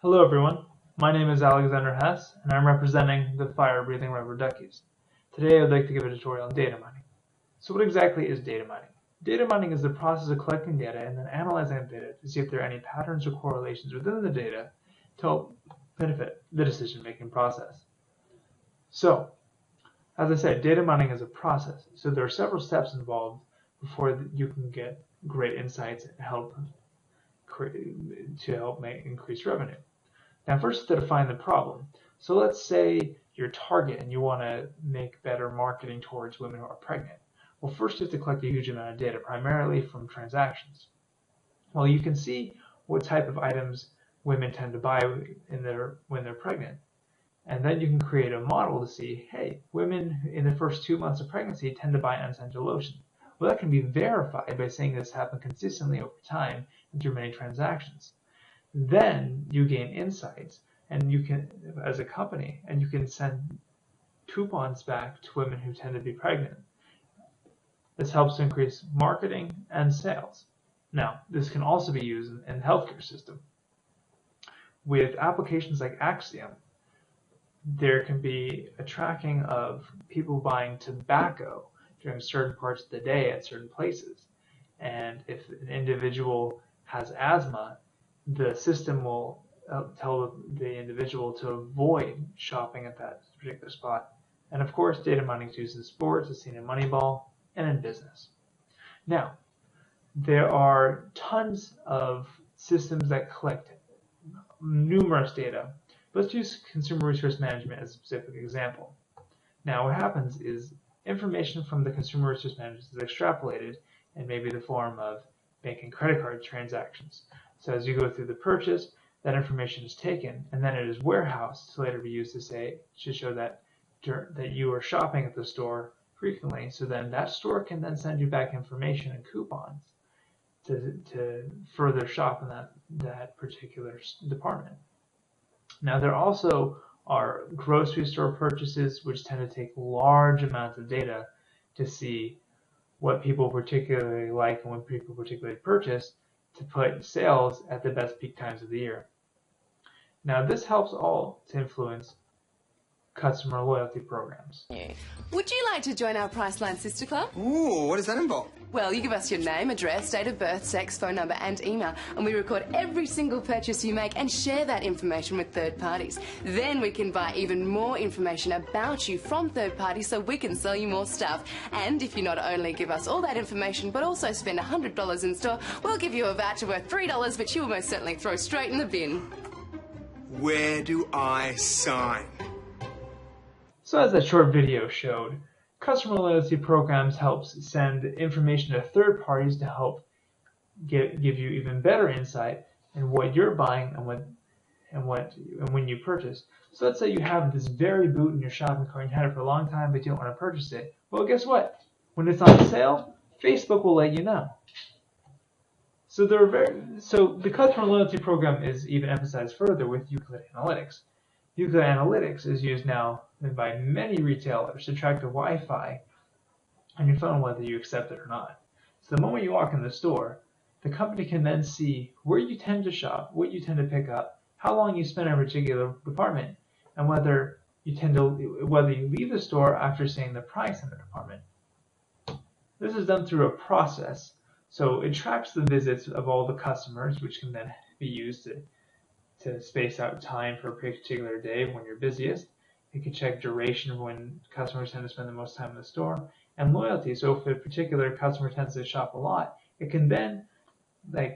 Hello everyone, my name is Alexander Hess and I'm representing the fire-breathing rubber duckies. Today I would like to give a tutorial on data mining. So what exactly is data mining? Data mining is the process of collecting data and then analyzing the data to see if there are any patterns or correlations within the data to help benefit the decision-making process. So, as I said, data mining is a process, so there are several steps involved before you can get great insights and help increase revenue. Now first to define the problem. So let's say you're Target and you want to make better marketing towards women who are pregnant. Well, first you have to collect a huge amount of data, primarily from transactions. Well, you can see what type of items women tend to buy when they're pregnant. And then you can create a model to see, hey, women in the first 2 months of pregnancy tend to buy unscented lotion. Well, that can be verified by saying this happened consistently over time and through many transactions. Then you gain insights, and you can, as a company, and you can send coupons back to women who tend to be pregnant. This helps to increase marketing and sales. Now, this can also be used in the healthcare system. With applications like Axiom, there can be a tracking of people buying tobacco during certain parts of the day at certain places. And if an individual has asthma, the system will tell the individual to avoid shopping at that particular spot. And of course, data mining is used in sports, as seen in Moneyball, and in business. Now, there are tons of systems that collect numerous data. Let's use consumer resource management as a specific example. Now, what happens is information from the consumer resource management is extrapolated in maybe the form of bank and credit card transactions. So as you go through the purchase, that information is taken and then it is warehoused to later be used to show that you are shopping at the store frequently. So then that store can then send you back information and coupons to further shop in that particular department. Now there also are grocery store purchases, which tend to take large amounts of data to see what people particularly like and when people particularly purchase, to put sales at the best peak times of the year. Now this helps all to influence customer loyalty programs. Would you like to join our Priceline Sister Club? Ooh, what does that involve? Well, you give us your name, address, date of birth, sex, phone number and email, and we record every single purchase you make and share that information with third parties. Then we can buy even more information about you from third parties so we can sell you more stuff. And if you not only give us all that information but also spend $100 in store, we'll give you a voucher worth $3 which you will most certainly throw straight in the bin. Where do I sign? So as that short video showed, customer loyalty programs helps send information to third parties to help give you even better insight in what you're buying and when you purchase. So let's say you have this very boot in your shopping cart and you had it for a long time but you don't want to purchase it. Well, guess what? When it's on sale, Facebook will let you know. So the customer loyalty program is even emphasized further with Euclid Analytics. Euclid Analytics is used now by many retailers to track the Wi-Fi on your phone, whether you accept it or not. So the moment you walk in the store, the company can then see where you tend to shop, what you tend to pick up, how long you spend in a particular department, and whether you leave the store after seeing the price in the department. This is done through a process, so it tracks the visits of all the customers, which can then be used to space out time for a particular day when you're busiest. It can check duration when customers tend to spend the most time in the store, and loyalty. So if a particular customer tends to shop a lot, it can then,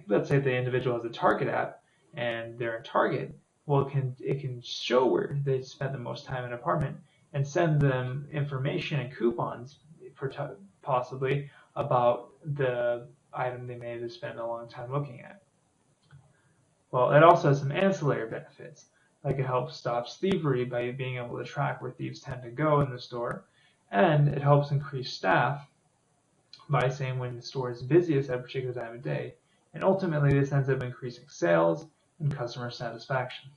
let's say the individual has a Target app and they're in Target, well, it can show where they spent the most time in an department and send them information and coupons, possibly, about the item they may have spent a long time looking at. Well, it also has some ancillary benefits, like it helps stop thievery by being able to track where thieves tend to go in the store, and it helps increase staff by saying when the store is busiest at a particular time of day, and ultimately this ends up increasing sales and customer satisfaction.